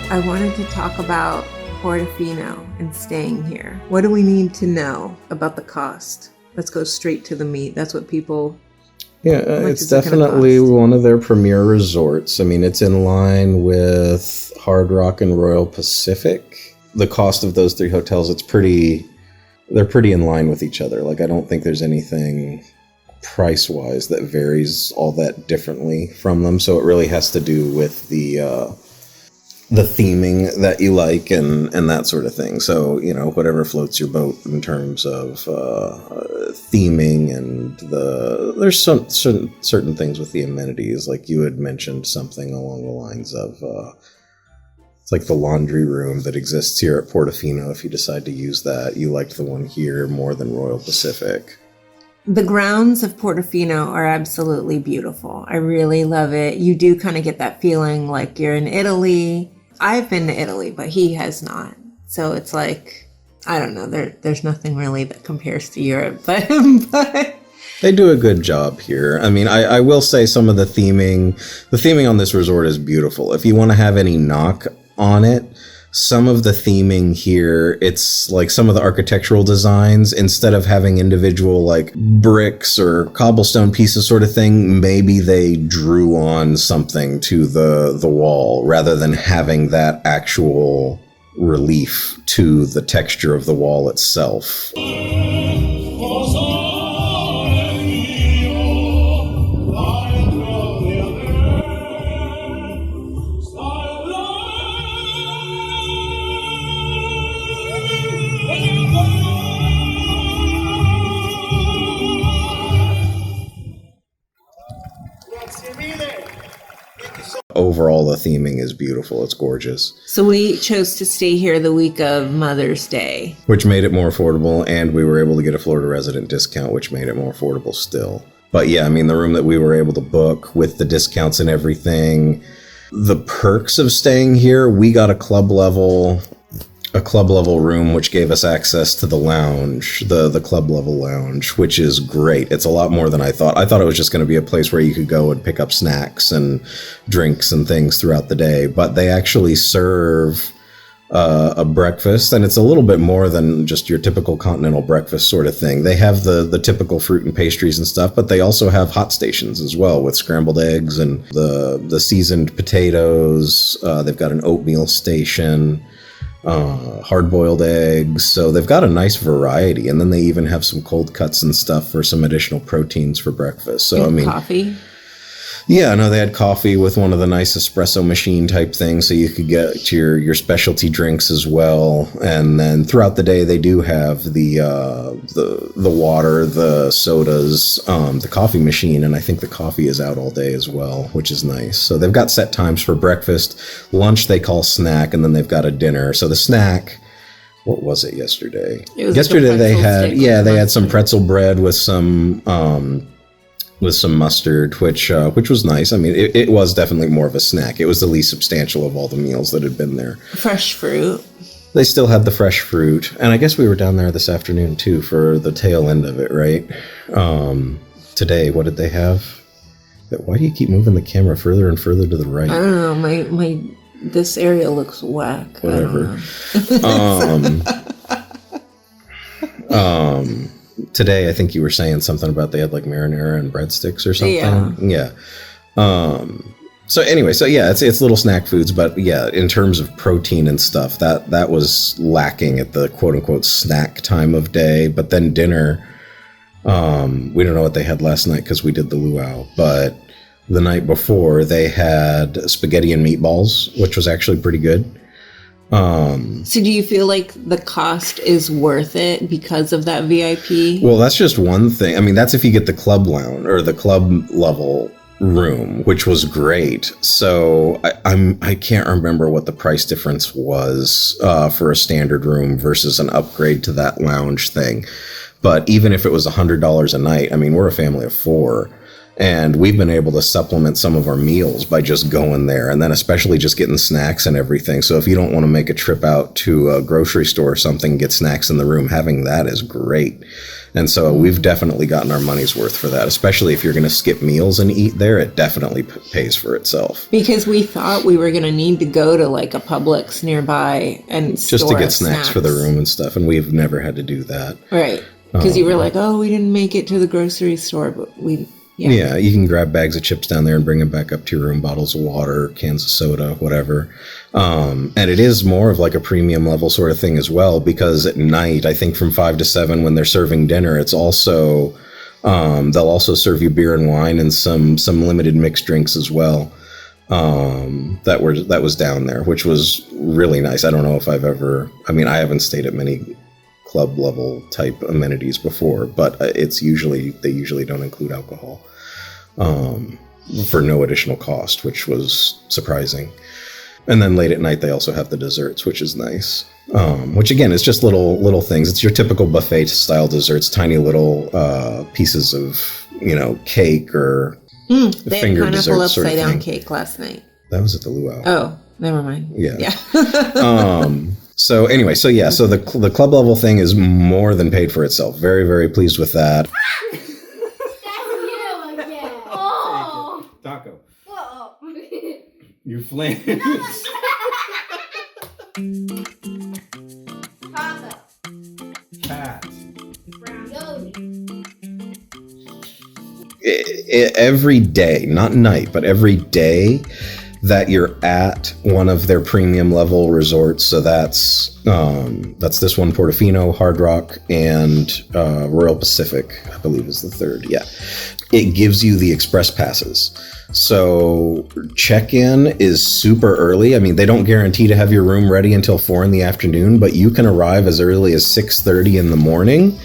I wanted to talk about Portofino and staying here. What do we need to know about the cost? Let's go straight to the meat. That's what people... Yeah, it's definitely one of their premier resorts. I mean, it's in line with Hard Rock and Royal Pacific. The cost of those three hotels, they're pretty in line with each other. Like, I don't think there's anything price-wise that varies all that differently from them. So it really has to do with the theming that you like and that sort of thing. So, you know, whatever floats your boat in terms of theming, and there's some certain things with the amenities. Like you had mentioned something along the lines of it's like the laundry room that exists here at Portofino. If you decide to use that, you liked the one here more than Royal Pacific. The grounds of Portofino are absolutely beautiful. I really love it. You do kind of get that feeling like you're in Italy. I've been to Italy, but he has not. So it's like, I don't know, there's nothing really that compares to Europe, but they do a good job here. I mean, I will say some of the theming on this resort is beautiful. If you want to have any knock on it, some of the theming here, it's like some of the architectural designs, instead of having individual like bricks or cobblestone pieces sort of thing, maybe they drew on something to the wall rather than having that actual relief to the texture of the wall itself. Overall, the theming is beautiful. It's gorgeous. So we chose to stay here the week of Mother's Day, which made it more affordable, and we were able to get a Florida resident discount, which made it more affordable still. But yeah, I mean, the room that we were able to book with the discounts and everything, the perks of staying here, we got a club level room, which gave us access to the lounge, the club level lounge, which is great. It's a lot more than I thought. I thought it was just going to be a place where you could go and pick up snacks and drinks and things throughout the day, but they actually serve a breakfast, and it's a little bit more than just your typical continental breakfast sort of thing. They have the typical fruit and pastries and stuff, but they also have hot stations as well with scrambled eggs and the seasoned potatoes. They've got an oatmeal station, hard-boiled eggs. So they've got a nice variety, and then they even have some cold cuts and stuff for some additional proteins for breakfast. So, I mean, coffee. Yeah, no, they had coffee with one of the nice espresso machine type things, so you could get your specialty drinks as well. And then throughout the day, they do have the water, the sodas, the coffee machine, and I think the coffee is out all day as well, which is nice. So they've got set times for breakfast, lunch they call snack, and then they've got a dinner. So the snack, what was it yesterday? Yesterday they had some pretzel bread with some mustard, which was nice. I mean, it was definitely more of a snack. It was the least substantial of all the meals that had been there. Fresh fruit. They still had the fresh fruit. And I guess we were down there this afternoon, too, for the tail end of it, right? Today, what did they have? Why do you keep moving the camera further and further to the right? I don't know. This area looks whack. Whatever. Today, I think you were saying something about they had like marinara and breadsticks or something. Yeah. So anyway, it's little snack foods, but yeah, in terms of protein and stuff, that was lacking at the quote unquote snack time of day. But then dinner, we don't know what they had last night because we did the luau, but the night before they had spaghetti and meatballs, which was actually pretty good. So do you feel like the cost is worth it because of that VIP? Well, that's just one thing. I mean, that's if you get the club lounge or the club level room, which was great. So I can't remember what the price difference was for a standard room versus an upgrade to that lounge thing. But even if it was $100 a night, I mean, we're a family of 4. And we've been able to supplement some of our meals by just going there, and then especially just getting snacks and everything. So if you don't want to make a trip out to a grocery store or something, get snacks in the room, having that is great. And so we've definitely gotten our money's worth for that, especially if you're going to skip meals and eat there. It definitely pays for itself. Because we thought we were going to need to go to like a Publix nearby and just to get snacks for the room and stuff. And we've never had to do that. Right. Because you were like, oh, we didn't make it to the grocery store, but we... Yeah, you can grab bags of chips down there and bring them back up to your room, bottles of water, cans of soda, whatever. And it is more of like a premium level sort of thing as well, because at night, I think from 5 to 7 when they're serving dinner, it's also, they'll also serve you beer and wine and some limited mixed drinks as well. That was down there, which was really nice. I don't know if I haven't stayed at many club level type amenities before, but they usually don't include alcohol for no additional cost, which was surprising. And then late at night they also have the desserts, which is nice, which again is just little things. It's your typical buffet style desserts, tiny little pieces of cake or finger pineapple dessert upside sort of down thing. cake last night. That was at the luau. Oh, never mind. Yeah. So anyway, so the club level thing is more than paid for itself. Very, very pleased with that. That's you again. Oh. Taco. Whoa. You flinch. Taco. Cat. Brown goat. Every day, not night, but every day that you're at one of their premium level resorts. So that's this one, Portofino, Hard Rock, and Royal Pacific, I believe is the third. Yeah. It gives you the express passes. So check-in is super early. I mean, they don't guarantee to have your room ready until 4 p.m, but you can arrive as early as 6:30 in the morning.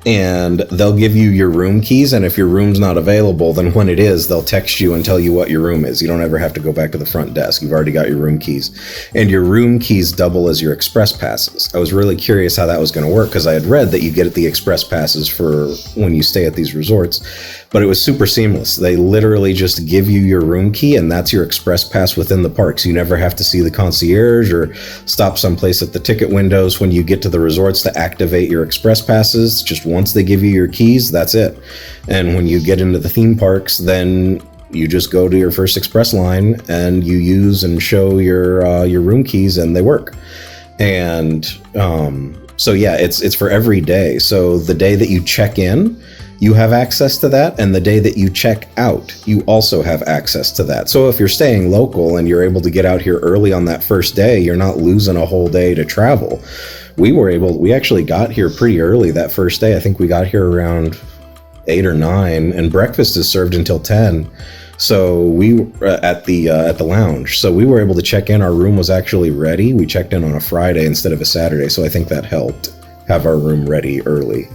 And they'll give you your room keys, and if your room's not available, then when it is, they'll text you and tell you what your room is. You don't ever have to go back to the front desk. You've already got your room keys. And your room keys double as your express passes. I was really curious how that was going to work, because I had read that you get the express passes for when you stay at these resorts, but it was super seamless. They literally just give you your room key, and that's your express pass within the parks. You never have to see the concierge or stop someplace at the ticket windows when you get to the resorts to activate your express passes. Just once they give you your keys, that's it. And when you get into the theme parks, then you just go to your first express line and you use and show your room keys, and they work. And so yeah, it's for every day. So the day that you check in, you have access to that, and the day that you check out, you also have access to that. So if you're staying local and you're able to get out here early on that first day, you're not losing a whole day to travel. We actually got here pretty early that first day. I think we got here around 8 or 9, and breakfast is served until 10. So we were at the lounge. So we were able to check in. Our room was actually ready. We checked in on a Friday instead of a Saturday. So I think that helped have our room ready early.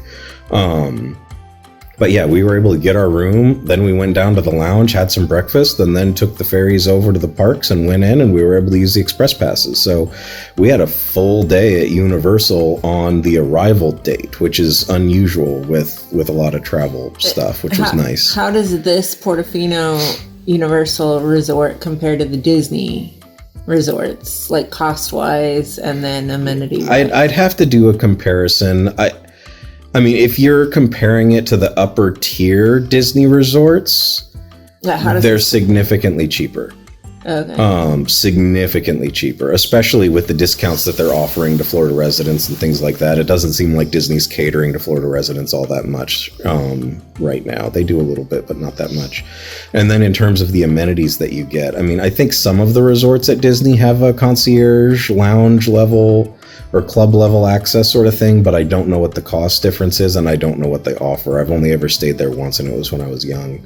But yeah, we were able to get our room. Then we went down to the lounge, had some breakfast, and then took the ferries over to the parks and went in, and we were able to use the express passes. So we had a full day at Universal on the arrival date, which is unusual with a lot of travel stuff, which was nice. How does this Portofino Universal Resort compare to the Disney resorts, like cost-wise and then amenity-wise? I'd have to do a comparison. I mean, if you're comparing it to the upper tier Disney resorts, they're significantly cheaper. Okay. Significantly cheaper, especially with the discounts that they're offering to Florida residents and things like that. It doesn't seem like Disney's catering to Florida residents all that much right now. They do a little bit, but not that much. And then in terms of the amenities that you get, I mean, I think some of the resorts at Disney have a concierge lounge level or club level access sort of thing, but I don't know what the cost difference is, and I don't know what they offer. I've only ever stayed there once, and it was when I was young.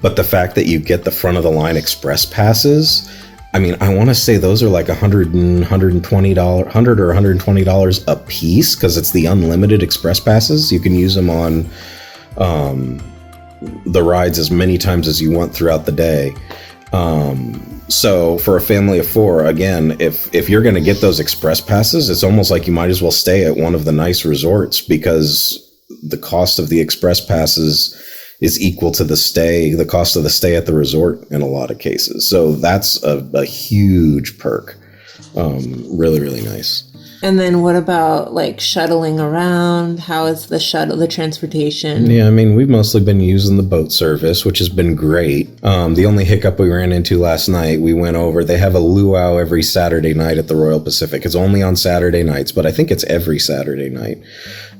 But the fact that you get the front of the line express passes, I mean, I want to say those are like $120 or $120 a piece, because it's the unlimited express passes. You can use them on the rides as many times as you want throughout the day. So for a family of 4, again, if you're going to get those express passes, it's almost like you might as well stay at one of the nice resorts, because the cost of the express passes is equal to the cost of the stay at the resort in a lot of cases. So that's a huge perk. Really, really nice. And then what about like shuttling around? How is the transportation? Yeah, I mean, we've mostly been using the boat service, which has been great. The only hiccup we ran into last night, we went over, they have a luau every Saturday night at the Royal Pacific. It's only on Saturday nights, but I think it's every Saturday night.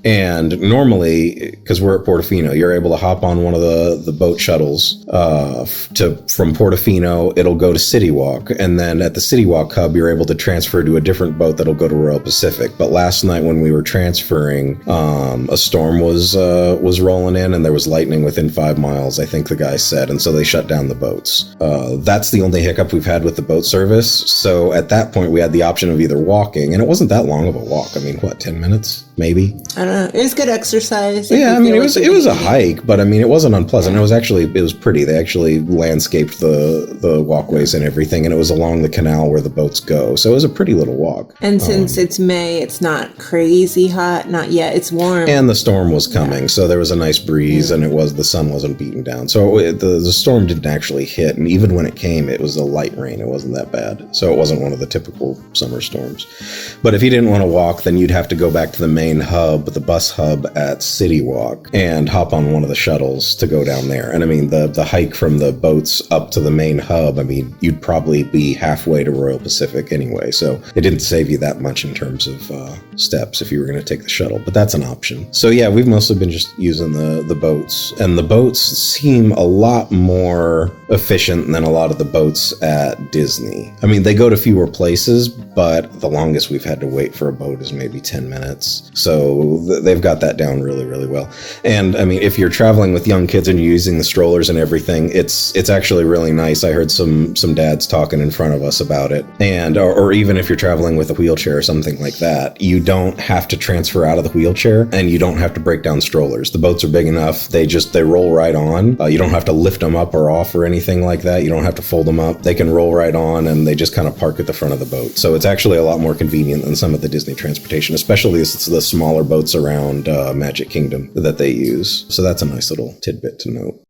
And normally, because we're at Portofino, you're able to hop on one of the boat shuttles from Portofino. It'll go to City Walk, and then at the City Walk hub, you're able to transfer to a different boat that'll go to Royal Pacific. But last night when we were transferring, a storm was rolling in, and there was lightning within 5 miles, I think the guy said, and so they shut down the boats. That's the only hiccup we've had with the boat service. So at that point, we had the option of either walking, and it wasn't that long of a walk. I mean, what, 10 minutes, maybe? I don't know. It was good exercise. Yeah, I mean, it was a hike, but I mean, it wasn't unpleasant. It was pretty. They actually landscaped the walkways and everything, and it was along the canal where the boats go. So it was a pretty little walk. And since it's May, it's not crazy hot. Not yet. It's warm. And the storm was coming, so there was a nice breeze, and the sun wasn't beating down. So the storm didn't actually hit, and even when it came, it was a light rain. It wasn't that bad. So it wasn't one of the typical summer storms. But if you didn't want to walk, then you'd have to go back to the main hub, the bus hub at City Walk, and hop on one of the shuttles to go down there. And I mean, the hike from the boats up to the main hub, I mean, you'd probably be halfway to Royal Pacific anyway. So it didn't save you that much in terms of steps if you were going to take the shuttle, but that's an option. So yeah, we've mostly been just using the boats, and the boats seem a lot more efficient than a lot of the boats at Disney. I mean, they go to fewer places, but the longest we've had to wait for a boat is maybe 10 minutes. So they've got that down really, really well. And I mean, if you're traveling with young kids and you're using the strollers and everything, it's actually really nice. I heard some dads talking in front of us about it. And or even if you're traveling with a wheelchair or something like that, you don't have to transfer out of the wheelchair, and you don't have to break down strollers. The boats are big enough. They roll right on. You don't have to lift them up or off or anything like that. You don't have to fold them up. They can roll right on, and they just kind of park at the front of the boat. So it's actually a lot more convenient than some of the Disney transportation, especially the smaller boats around Magic Kingdom that they use. So that's a nice little tidbit to note.